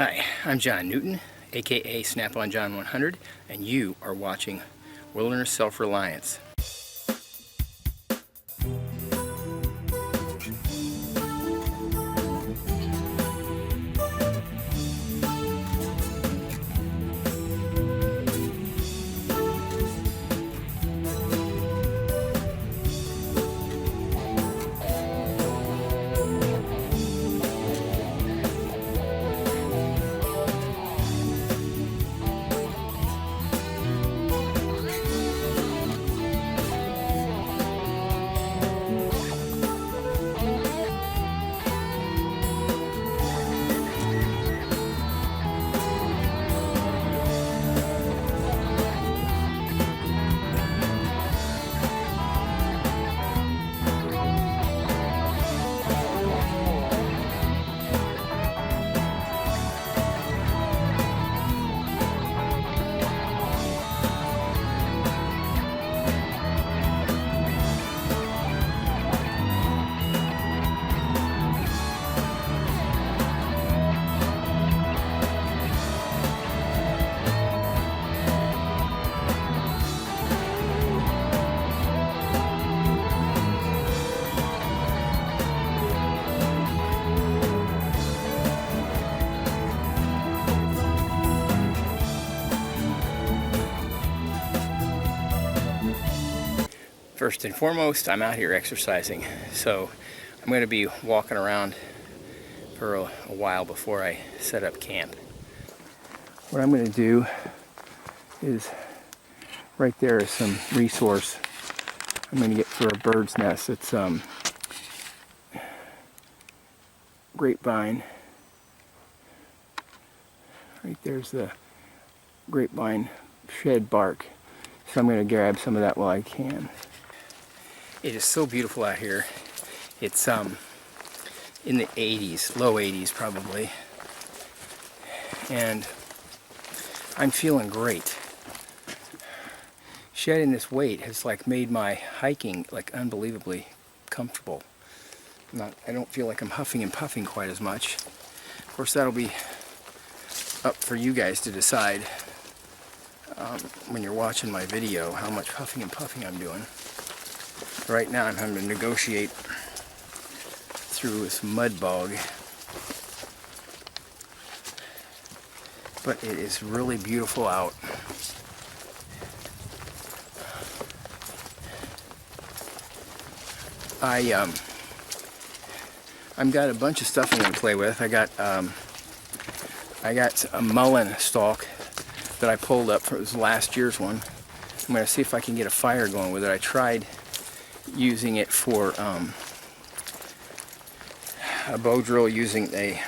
Hi, I'm John Newton, aka Snap-on John 100, and you are watching Wilderness Self-Reliance. First and foremost, I'm out here exercising, so I'm going to be walking around for a while before I set up camp. What I'm going to do is, right there is some resource I'm going to get for a bird's nest. It's grapevine. Right there's the grapevine shed bark. So I'm going to grab some of that while I can. It is so beautiful out here. It's in the 80s, low 80s probably. And I'm feeling great. Shedding this weight has like made my hiking like unbelievably comfortable. I don't feel like I'm huffing and puffing quite as much. Of course, that'll be up for you guys to decide when you're watching my video how much huffing and puffing I'm doing. Right now I'm having to negotiate through this mud bog, but it is really beautiful out. I've got a bunch of stuff I'm going to play with. I got a Mullen stalk that I pulled up from last year's one. I'm going to see if I can get a fire going with it. I tried using it for a bow drill using a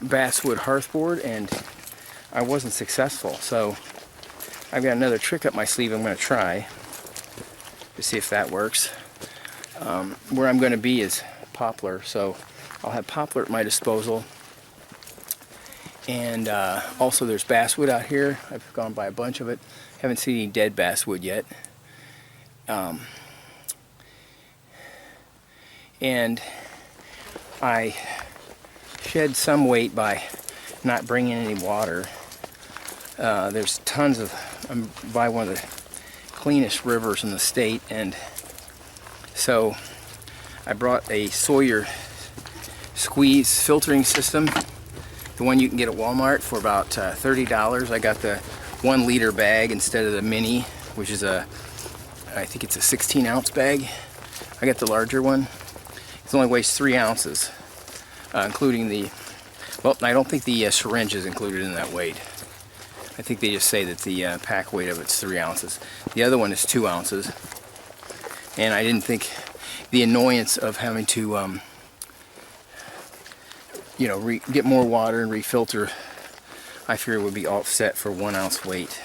basswood hearthboard, and I wasn't successful. So I've got another trick up my sleeve I'm going to try to see if that works. Where I'm going to be is poplar, so I'll have poplar at my disposal. And also there's basswood out here. I've gone by a bunch of it. Haven't seen any dead basswood yet. And I shed some weight by not bringing any water. There's tons of, I'm by one of the cleanest rivers in the state, and so I brought a Sawyer squeeze filtering system, the one you can get at Walmart for about $30. I got the 1 liter bag instead of the mini, which is I think it's a 16-ounce bag. I got the larger one. It only weighs 3 ounces, including the, well, I don't think the syringe is included in that weight. I think they just say that the pack weight of it's 3 ounces. The other one is 2 ounces. And I didn't think the annoyance of having to, you know, get more water and refilter, I figured would be offset for 1 ounce weight.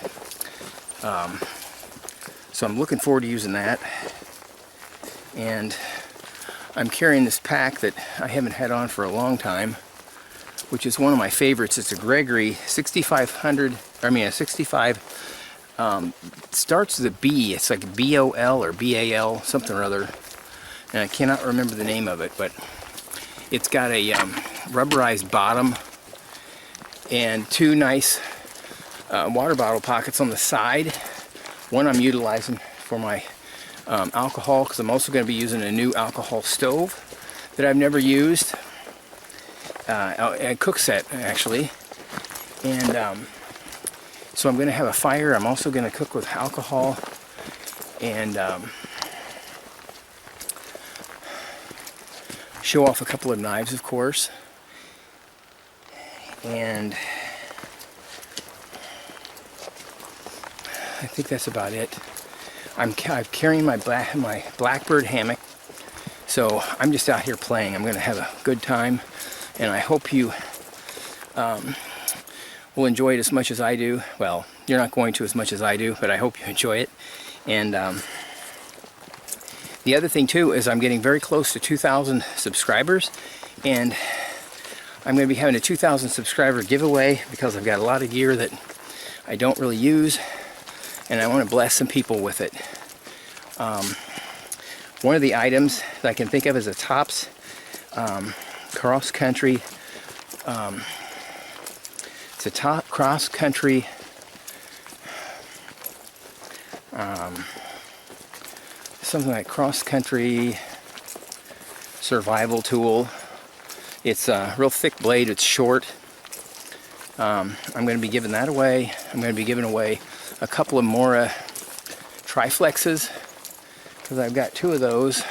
So I'm looking forward to using that. And I'm carrying this pack that I haven't had on for a long time, which is one of my favorites. It's a Gregory 6500, I mean a 65, starts with a B. It's like B-O-L or B-A-L, something or other. And I cannot remember the name of it, but it's got a rubberized bottom and two nice water bottle pockets on the side. One I'm utilizing for my alcohol, because I'm also going to be using a new alcohol stove that I've never used. A cook set, actually. And so I'm going to have a fire. I'm also going to cook with alcohol. And show off a couple of knives, of course. And I think that's about it. I'm carrying my Blackbird hammock, so I'm just out here playing. I'm going to have a good time, and I hope you will enjoy it as much as I do. Well, you're not going to as much as I do, but I hope you enjoy it. And the other thing too is I'm getting very close to 2,000 subscribers, and I'm going to be having a 2,000 subscriber giveaway, because I've got a lot of gear that I don't really use, and I want to bless some people with it. One of the items that I can think of is a Tops cross country. It's a top cross country something like cross country survival tool. It's a real thick blade. It's short. I'm going to be giving that away. I'm going to be giving away a couple of more Triflexes, because I've got two of those.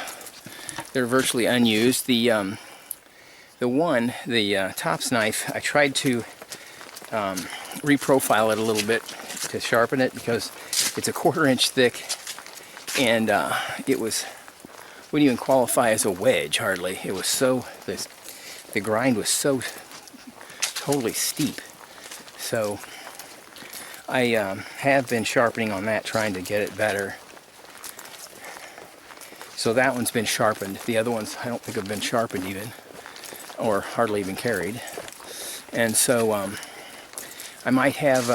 They're virtually unused. The Tops knife, I tried to reprofile it a little bit to sharpen it, because it's a 1/4 inch thick, and it wouldn't even qualify as a wedge hardly. It was so, the grind was so totally steep. So I have been sharpening on that, trying to get it better. So that one's been sharpened. The other ones I don't think have been sharpened even, or hardly even carried. And so I might have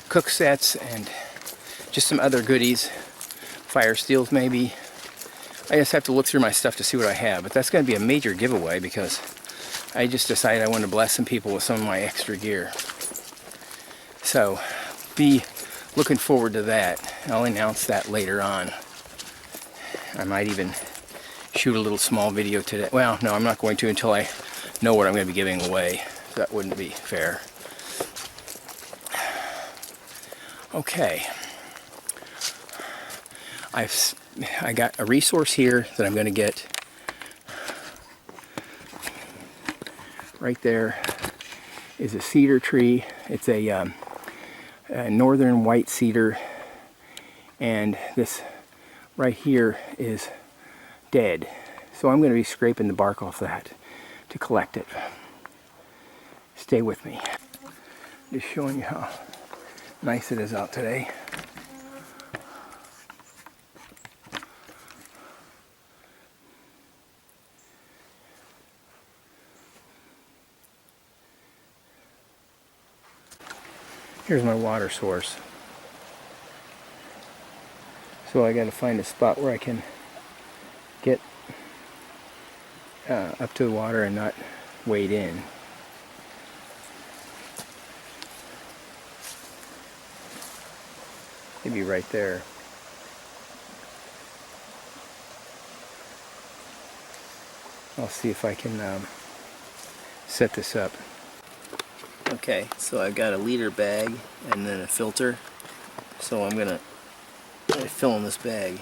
cook sets and just some other goodies, fire steels maybe. I just have to look through my stuff to see what I have, but that's going to be a major giveaway, because I just decided I want to bless some people with some of my extra gear. So be looking forward to that. I'll announce that later on. I might even shoot a little small video today. Well, no, I'm not going to until I know what I'm going to be giving away. That wouldn't be fair. Okay. I got a resource here that I'm going to get right there. Is a cedar tree. It's a northern white cedar, and this right here is dead. So I'm going to be scraping the bark off that to collect it. Stay with me. Just showing you how nice it is out today. Here's my water source. So I got to find a spot where I can get up to the water and not wade in. Maybe right there. I'll see if I can set this up. Okay, so I've got a liter bag and then a filter. So I'm gonna fill in this bag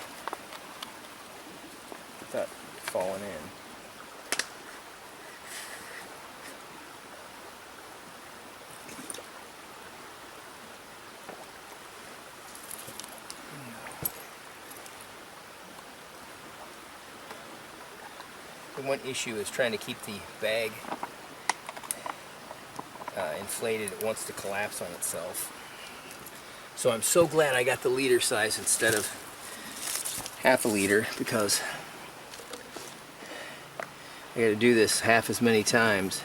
without falling in. The one issue is trying to keep the bag inflated. It wants to collapse on itself. So I'm so glad I got the liter size instead of half a liter, because I got to do this half as many times.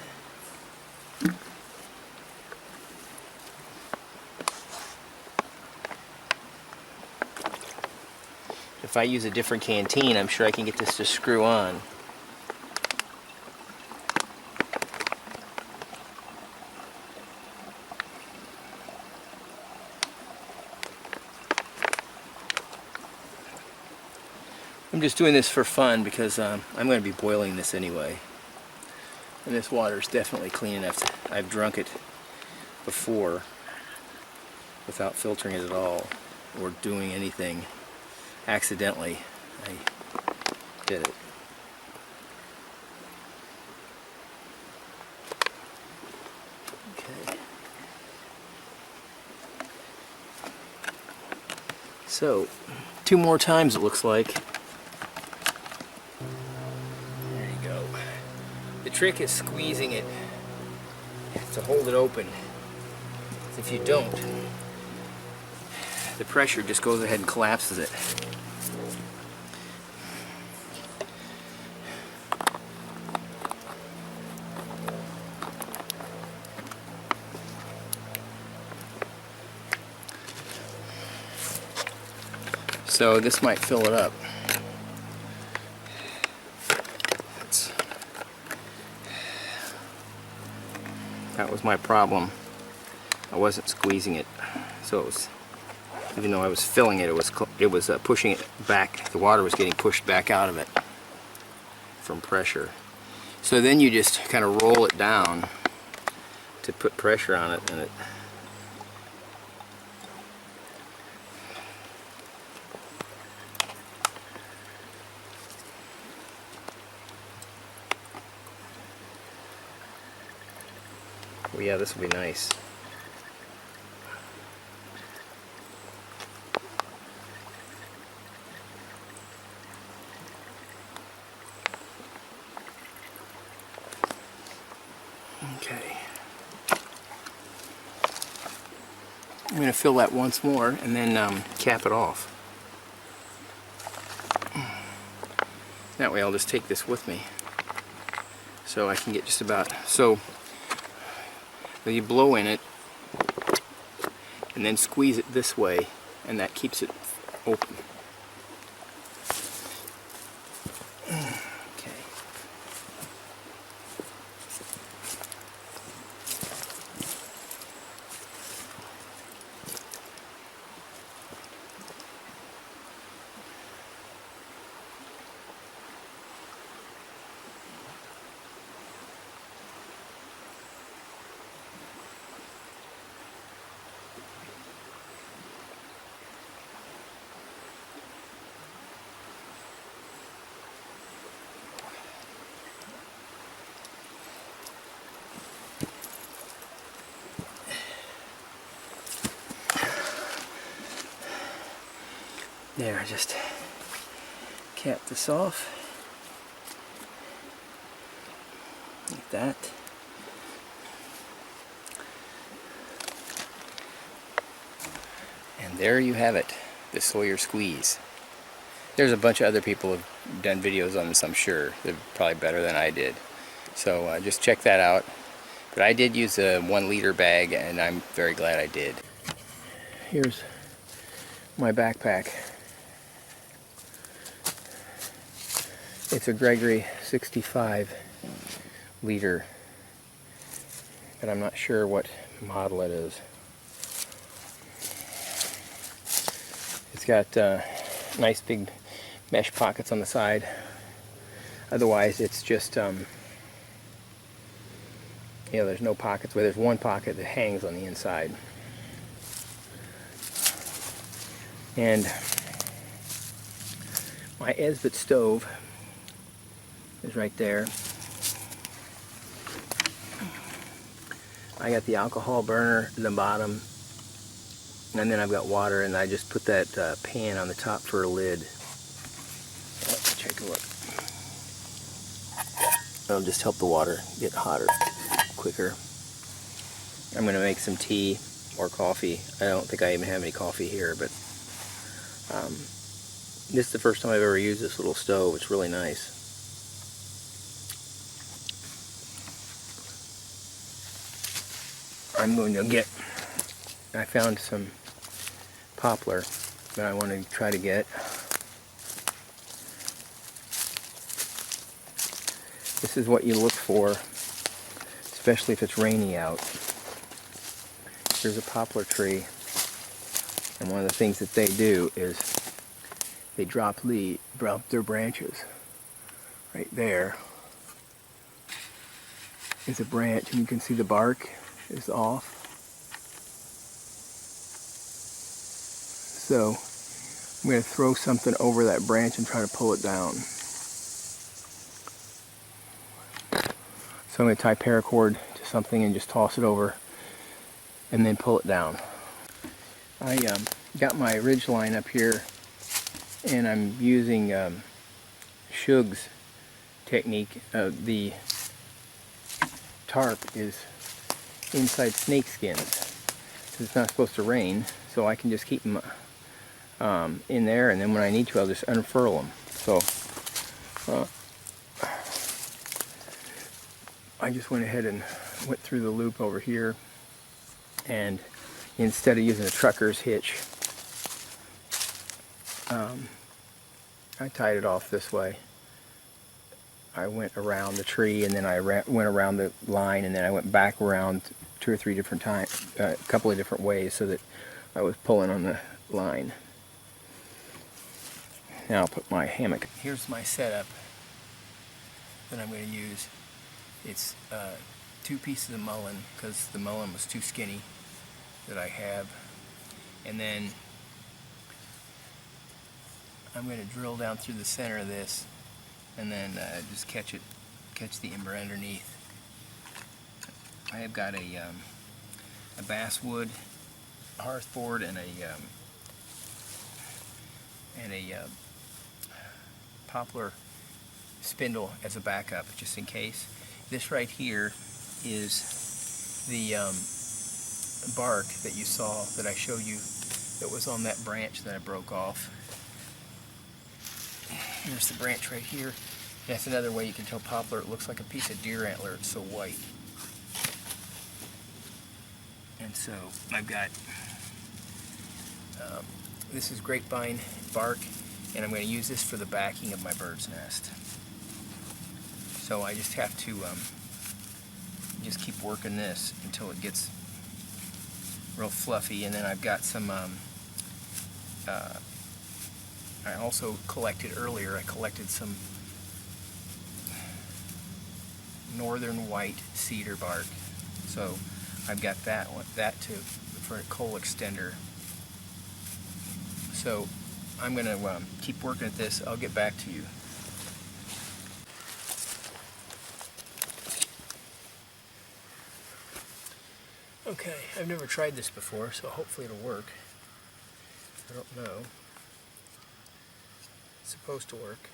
If I use a different canteen, I'm sure I can get this to screw on. I'm just doing this for fun because I'm going to be boiling this anyway. And this water is definitely clean enough. I've drunk it before without filtering it at all or doing anything accidentally. I did it. Okay. So, 2 more times it looks like. There you go. The trick is squeezing it to hold it open. If you don't, the pressure just goes ahead and collapses it. So this might fill it up. That was my problem. I wasn't squeezing it, so it was, even though I was filling it, it was pushing it back. The water was getting pushed back out of it from pressure. So then you just kind of roll it down to put pressure on it, and it well, yeah, this will be nice. Okay. I'm going to fill that once more and then cap it off. That way I'll just take this with me so I can get just about, so you blow in it and then squeeze it this way, and that keeps it open. Okay. There, I just cap this off like that. And there you have it, the Sawyer squeeze. There's a bunch of other people who have done videos on this, I'm sure. They're probably better than I did. So just check that out. But I did use a 1 liter bag, and I'm very glad I did. Here's my backpack. It's a Gregory 65 liter, but I'm not sure what model it is. It's got nice big mesh pockets on the side. Otherwise it's just there's no pockets, but there's one pocket that hangs on the inside. And my Esbit stove is right there. I got the alcohol burner in the bottom, and then I've got water, and I just put that pan on the top for a lid. Let's take a look. That'll just help the water get hotter quicker. I'm going to make some tea or coffee. I don't think I even have any coffee here, but this is the first time I've ever used this little stove. It's really nice. I'm going to get, I found some poplar that I want to try to get. This is what you look for, especially if it's rainy out. Here's a poplar tree, and one of the things that they do is they drop their branches. Right there is a branch, and you can see the bark is off. So I'm going to throw something over that branch and try to pull it down. So I'm going to tie paracord to something and just toss it over and then pull it down. I got my ridge line up here, and I'm using Shug's technique. The tarp is inside snake skins. It's not supposed to rain, so I can just keep them in there, and then when I need to, I'll just unfurl them. So I just went ahead and went through the loop over here, and instead of using a trucker's hitch, I tied it off this way. I went around the tree, and then I went around the line, and then I went back around 2 or 3 different times, a couple of different ways, so that I was pulling on the line. Now I'll put my hammock. Here's my setup that I'm going to use. It's 2 pieces of mullen, because the mullen was too skinny that I have, and then I'm going to drill down through the center of this, and then just catch the ember underneath. I have got a basswood hearthboard and a poplar spindle as a backup, just in case. This right here is the bark that you saw, that I showed you, that was on that branch that I broke off. Here's the branch right here. That's another way you can tell poplar. It looks like a piece of deer antler, it's so white. And so I've got this is grapevine bark, and I'm going to use this for the backing of my bird's nest. So I just have to just keep working this until it gets real fluffy. And then I've got some I also collected earlier, I collected some northern white cedar bark. So I've got that for a coal extender. So I'm going to keep working at this. I'll get back to you. Okay, I've never tried this before, so hopefully it'll work. I don't know. It's supposed to work.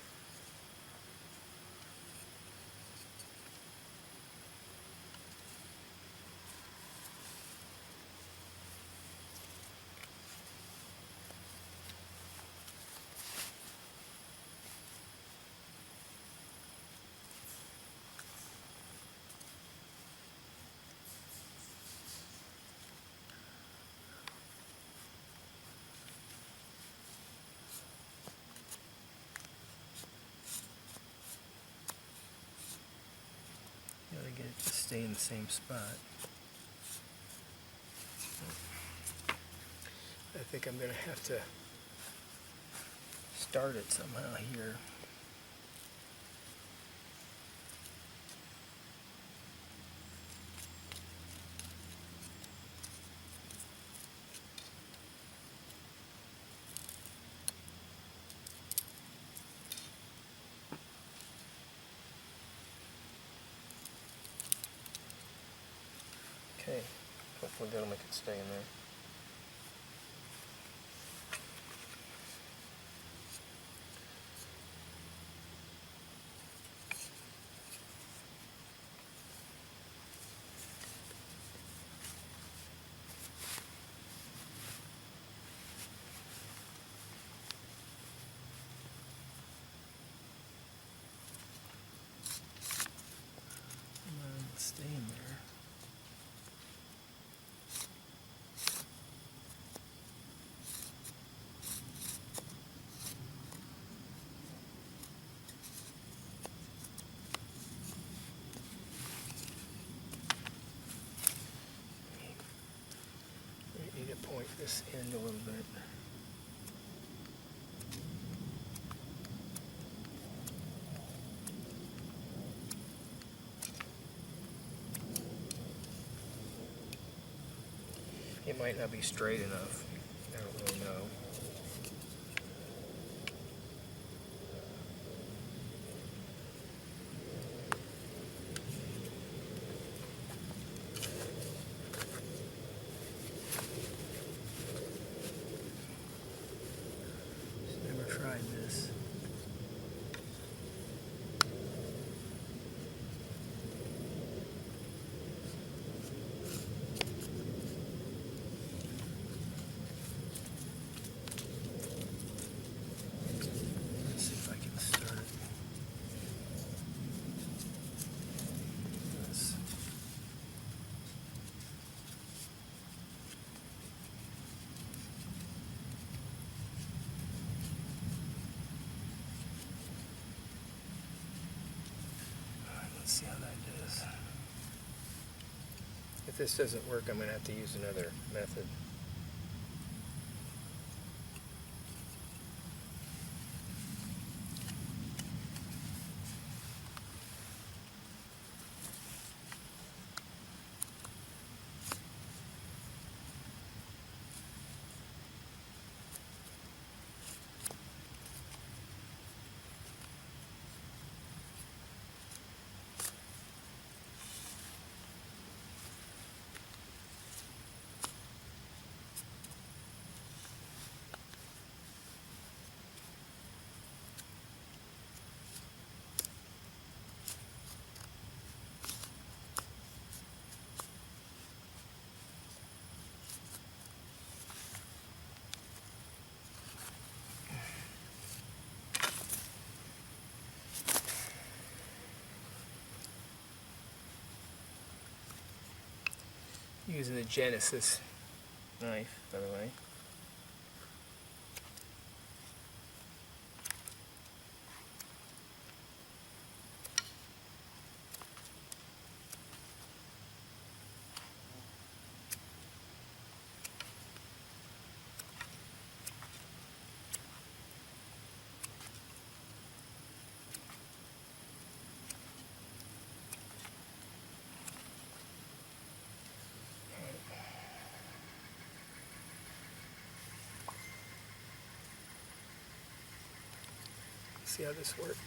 Gotta get it to stay in the same spot. I think I'm gonna have to start it somehow here. Okay, hopefully that'll make it stay in there. Come on, stay in there. I need to point this end a little bit. It might not be straight enough. I don't really know. Never tried this. See how that does. If this doesn't work, I'm going to have to use another method. Using the Genesis knife, by the way. See how this worked.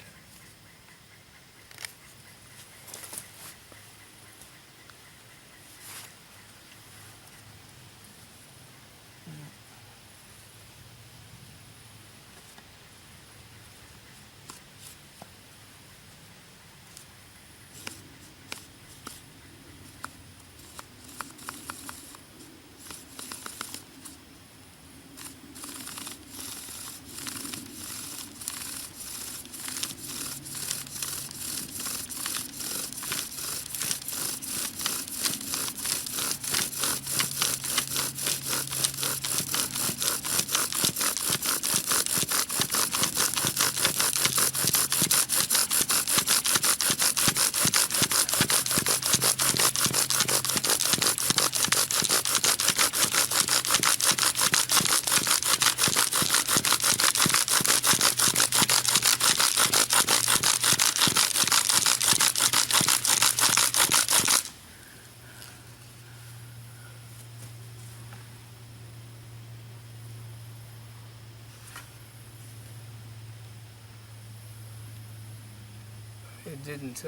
It didn't,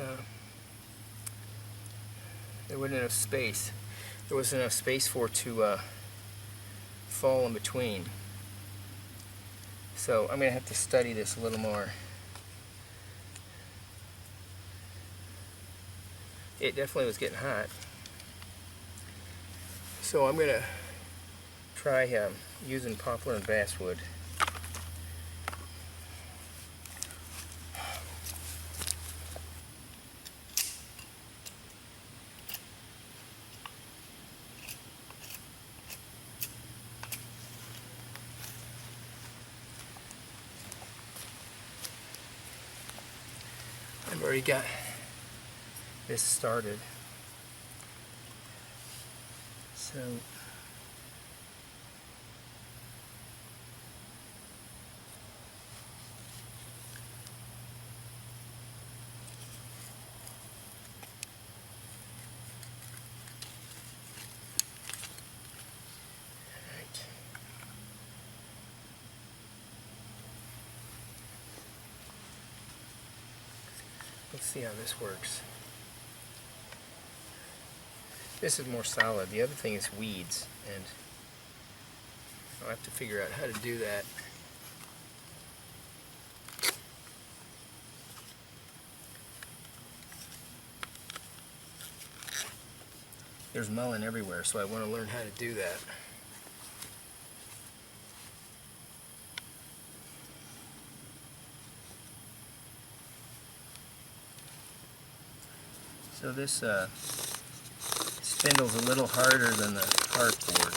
there wasn't enough space. There wasn't enough space for it to fall in between. So I'm going to have to study this a little more. It definitely was getting hot. So I'm going to try using poplar and basswood. I've already got this started. So see how this works. This is more solid. The other thing is weeds, and I'll have to figure out how to do that. There's mullen everywhere, so I want to learn how to do that. So this spindle's a little harder than the Tarp board.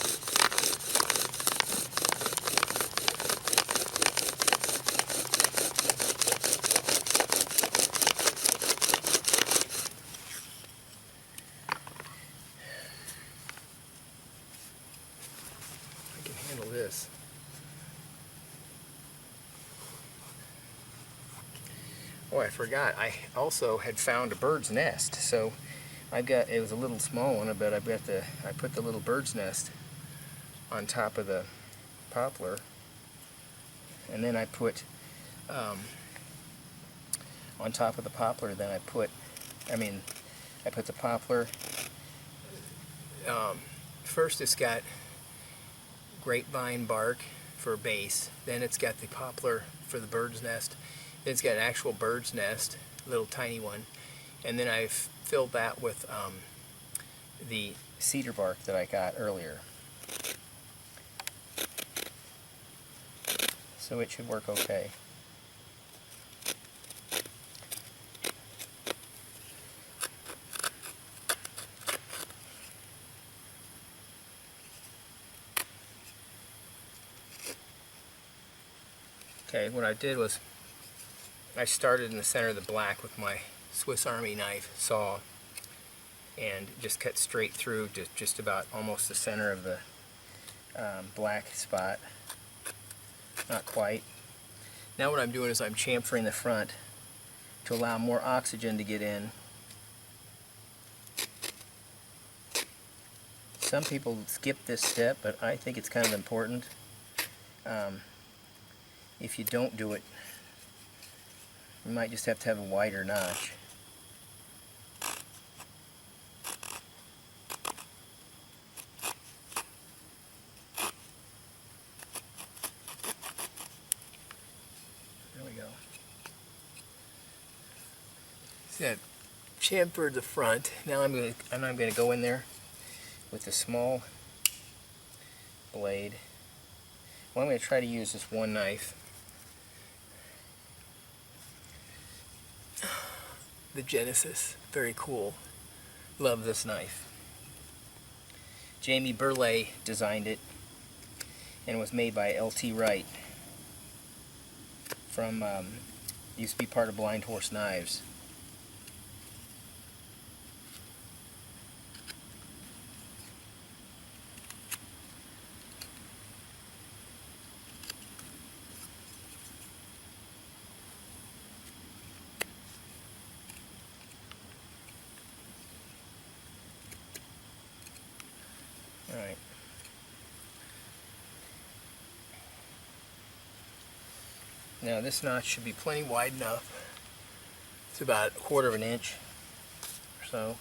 I can handle this. Oh, I forgot. I also had found a bird's nest. So it was a little small one, but I put the little bird's nest on top of the poplar, and then I put on top of the poplar. Then I put the poplar. First, it's got grapevine bark for a base. Then it's got the poplar for the bird's nest. Then it's got an actual bird's nest, a little tiny one, and then I've filled that with the cedar bark that I got earlier. So it should work okay. Okay, what I did was I started in the center of the black with my Swiss Army knife saw and just cut straight through to just about almost the center of the black spot. Not quite. Now what I'm doing is I'm chamfering the front to allow more oxygen to get in. Some people skip this step, but I think it's kind of important. If you don't do it, you might just have to have a wider notch. There we go. See, I've chamfered the front. Now I'm going to go in there with a small blade. Well, I'm going to try to use this one knife. The Genesis, very cool. Love this knife. Jamie Burleigh designed it and was made by L.T. Wright from, used to be part of Blind Horse Knives. Alright. Now this notch should be plenty wide enough. It's about 1/4 of an inch or so.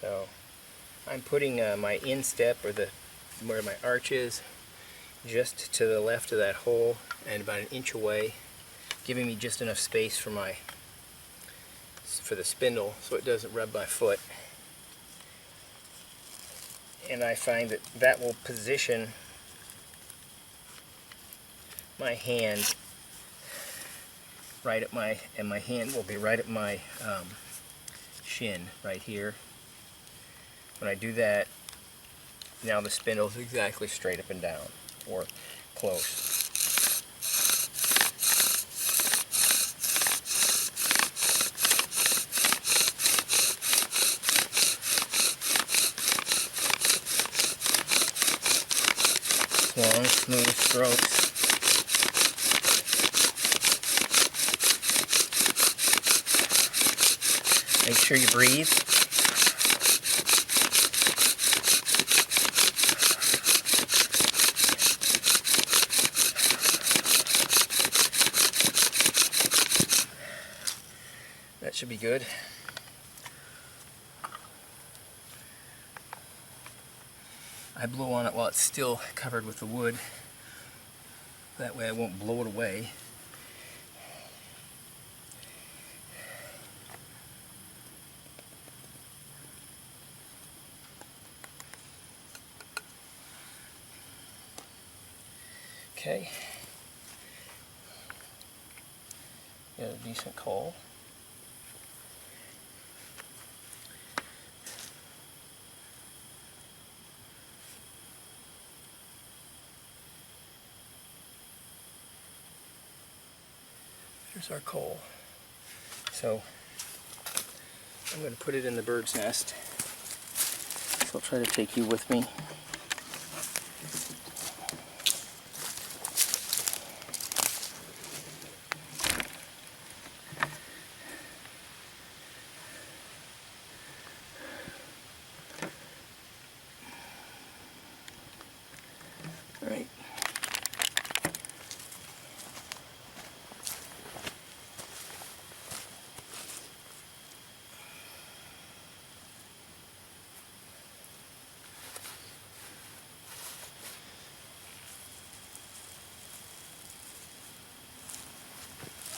So I'm putting my instep, or where my arch is, just to the left of that hole and about 1 inch away, giving me just enough space for the spindle so it doesn't rub my foot. And I find that will position my hand right at my hand will be right at my shin right here. When I do that, now the spindle is exactly straight up and down, or close. Long, smooth strokes. Make sure you breathe. That should be good. I blow on it while it's still covered with the wood. That way I won't blow it away. Okay. Got a decent coal. Here's our coal. So I'm going to put it in the bird's nest. So I'll try to take you with me. All right.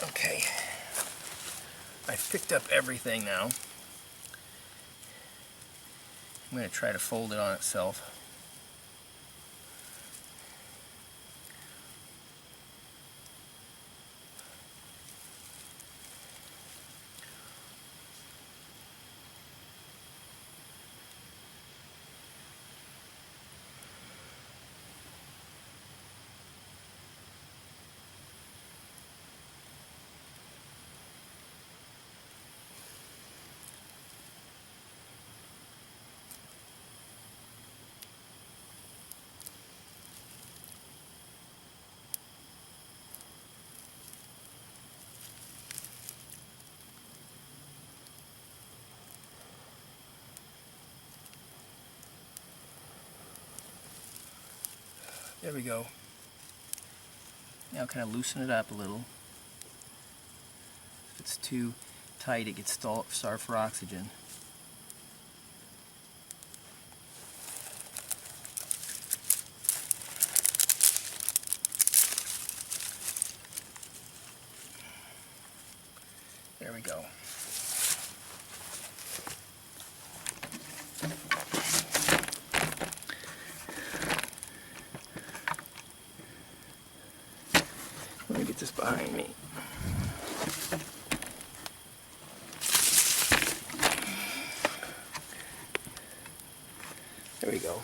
Okay, I've picked up everything now. I'm going to try to fold it on itself. There we go. Now kind of loosen it up a little. If it's too tight, it gets starved for oxygen. There we go. Let me get this behind me. There we go.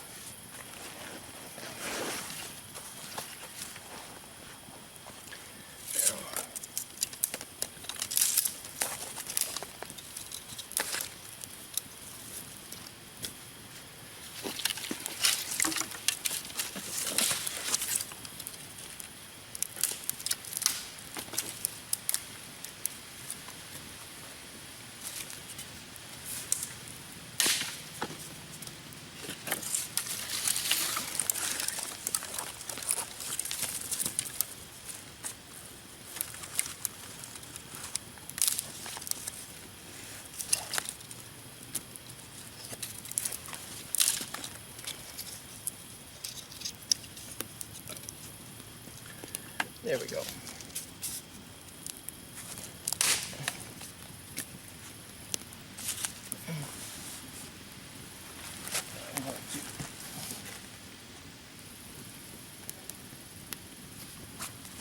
There we go.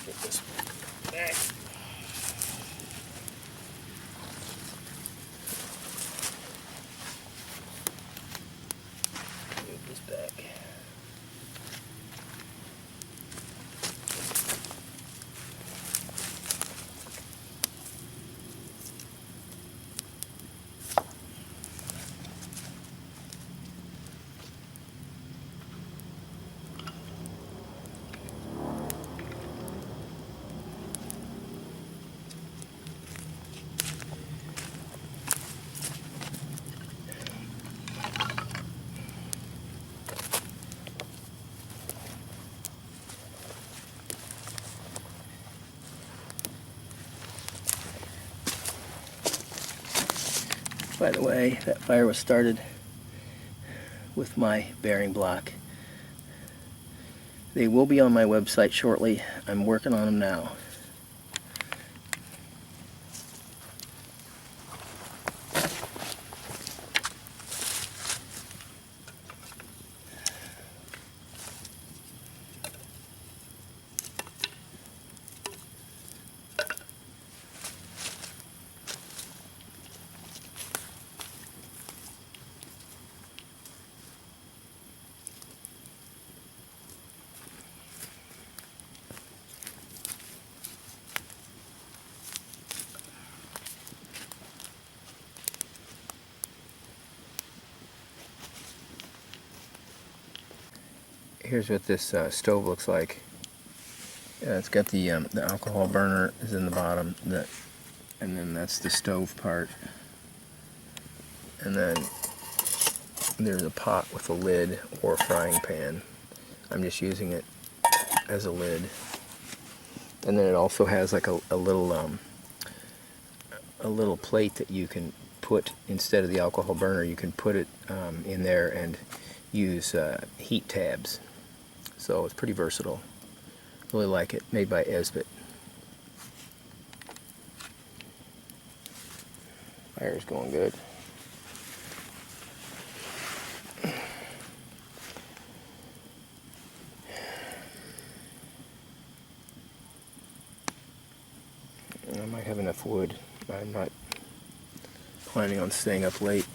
Get this back. Move this back. By the way, that fire was started with my bearing block. They will be on my website shortly. I'm working on them now. Here's what this stove looks like. It's got the alcohol burner is in the bottom, and then that's the stove part. And then there's a pot with a lid or frying pan. I'm just using it as a lid. And then it also has like a little plate that you can put, instead of the alcohol burner, you can put it in there and use heat tabs. So it's pretty versatile. Really like it. Made by Esbit. Fire's going good. I might have enough wood. I'm not planning on staying up late.